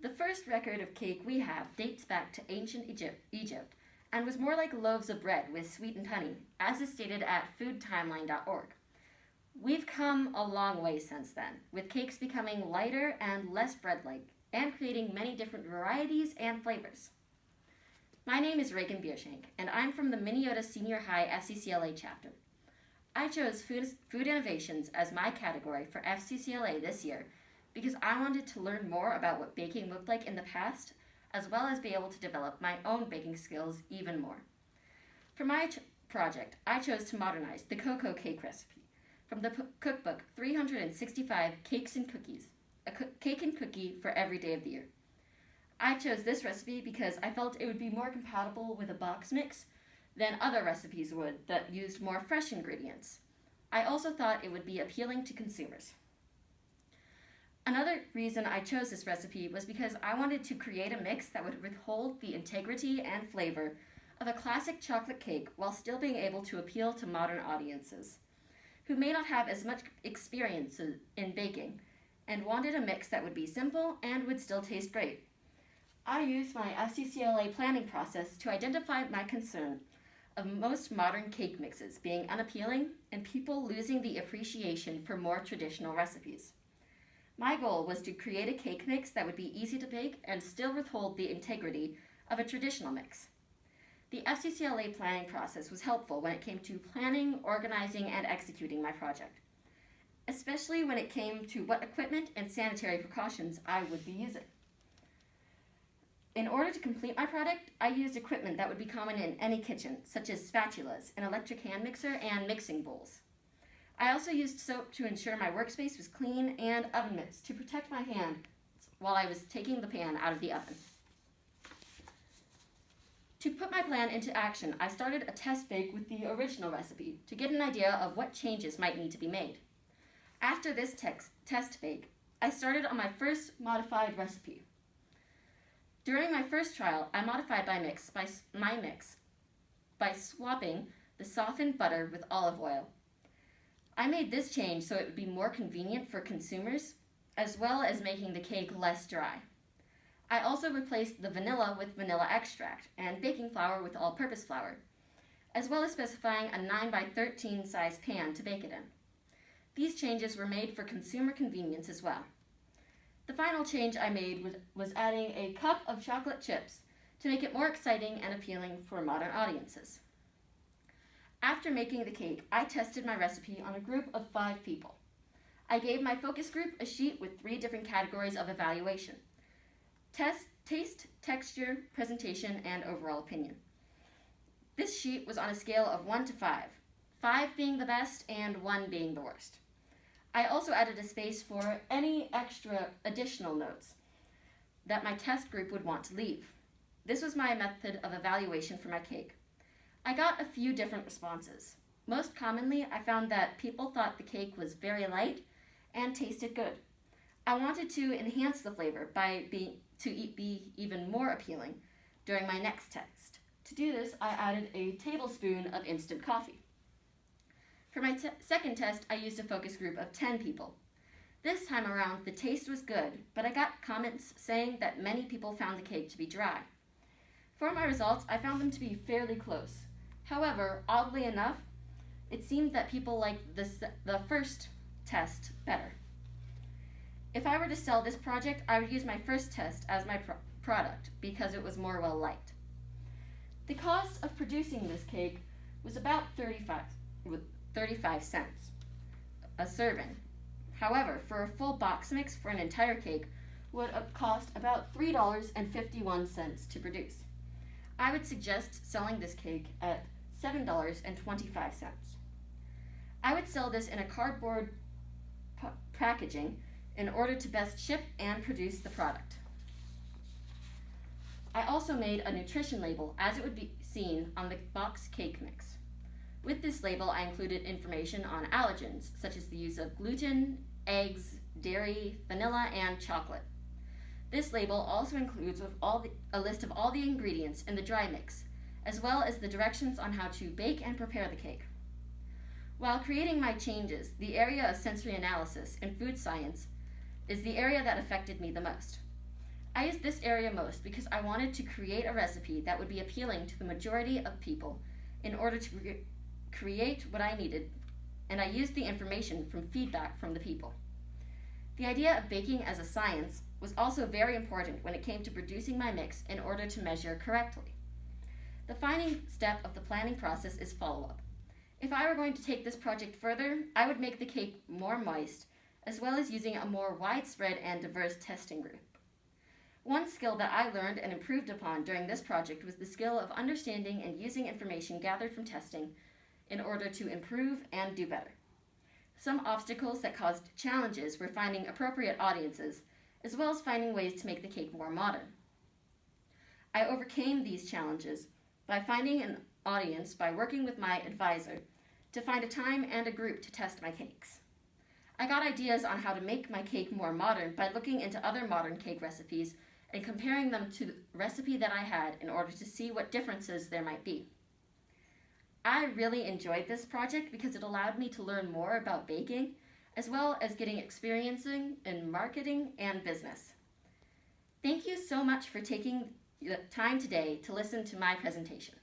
The first record of cake we have dates back to ancient Egypt and was more like loaves of bread with sweetened honey, as is stated at foodtimeline.org. We've come a long way since then, with cakes becoming lighter and less bread-like, and creating many different varieties and flavors. My name is Reagan B, and I'm from the Minneota Senior High fccla chapter. I chose food innovations as my category for fccla this year because I wanted to learn more about what baking looked like in the past, as well as be able to develop my own baking skills even more. For my project, I chose to modernize the cocoa cake recipe from the cookbook 365 Cakes and Cookies, a cake and cookie for every day of the year. I chose this recipe because I felt it would be more compatible with a box mix than other recipes would that used more fresh ingredients. I also thought it would be appealing to consumers. Another reason I chose this recipe was because I wanted to create a mix that would withhold the integrity and flavor of a classic chocolate cake while still being able to appeal to modern audiences who may not have as much experience in baking and wanted a mix that would be simple and would still taste great. I used my fccla planning process to identify my concern of most modern cake mixes being unappealing and people losing the appreciation for more traditional recipes. My goal was to create a cake mix that would be easy to bake and still withhold the integrity of a traditional mix. The fccla planning process was helpful when it came to planning, organizing, and executing my project, especially when it came to what equipment and sanitary precautions I would be using. In order to complete my product, I used equipment that would be common in any kitchen, such as spatulas, an electric hand mixer, and mixing bowls. I also used soap to ensure my workspace was clean and oven mitts to protect my hand while I was taking the pan out of the oven. To put my plan into action, I started a test bake with the original recipe to get an idea of what changes might need to be made. After this test bake, I started on my first modified recipe. During my first trial, I modified my mix by swapping the softened butter with olive oil. I made this change so it would be more convenient for consumers, as well as making the cake less dry. I also replaced the vanilla with vanilla extract and baking flour with all-purpose flour, as well as specifying a 9x13 size pan to bake it in. These changes were made for consumer convenience as well. The final change I made was adding a cup of chocolate chips to make it more exciting and appealing for modern audiences. After making the cake, I tested my recipe on a group of 5 people. I gave my focus group a sheet with 3 different categories of evaluation: taste, texture, presentation, and overall opinion. This sheet was on a scale of 1 to 5, 5 being the best and 1 being the worst. I also added a space for any extra additional notes that my test group would want to leave. This was my method of evaluation for my cake. I got a few different responses. Most commonly, I found that people thought the cake was very light and tasted good. I wanted to enhance the flavor by be even more appealing during my next test. To do this, I added a tablespoon of instant coffee. For my second test, I used a focus group of 10 people. This time around, the taste was good, but I got comments saying that many people found the cake to be dry. For my results, I found them to be fairly close. However, oddly enough, it seemed that people liked the first test better. If I were to sell this project, I would use my first test as my product because it was more well-liked. The cost of producing this cake was about 35 cents a serving. However, for a full box mix for an entire cake would cost about $3.51 to produce. I would suggest selling this cake at $7.25. I would sell this in a cardboard packaging in order to best ship and produce the product. I also made a nutrition label as it would be seen on the box cake mix. With this label, I included information on allergens, such as the use of gluten, eggs, dairy, vanilla, and chocolate. This label also includes a list of all the ingredients in the dry mix, as well as the directions on how to bake and prepare the cake. While creating my changes, the area of sensory analysis and food science is the area that affected me the most. I used this area most because I wanted to create a recipe that would be appealing to the majority of people in order to create what I needed, and I used the information from feedback from the people. The idea of baking as a science was also very important when it came to producing my mix in order to measure correctly. The final step of the planning process is follow-up. If I were going to take this project further, I would make the cake more moist, as well as using a more widespread and diverse testing group. One skill that I learned and improved upon during this project was the skill of understanding and using information gathered from testing in order to improve and do better. Some obstacles that caused challenges were finding appropriate audiences, as well as finding ways to make the cake more modern. I overcame these challenges by finding an audience by working with my advisor to find a time and a group to test my cakes. I got ideas on how to make my cake more modern by looking into other modern cake recipes and comparing them to the recipe that I had in order to see what differences there might be. I really enjoyed this project because it allowed me to learn more about baking, as well as getting experience in marketing and business. Thank you so much for taking the time today to listen to my presentation.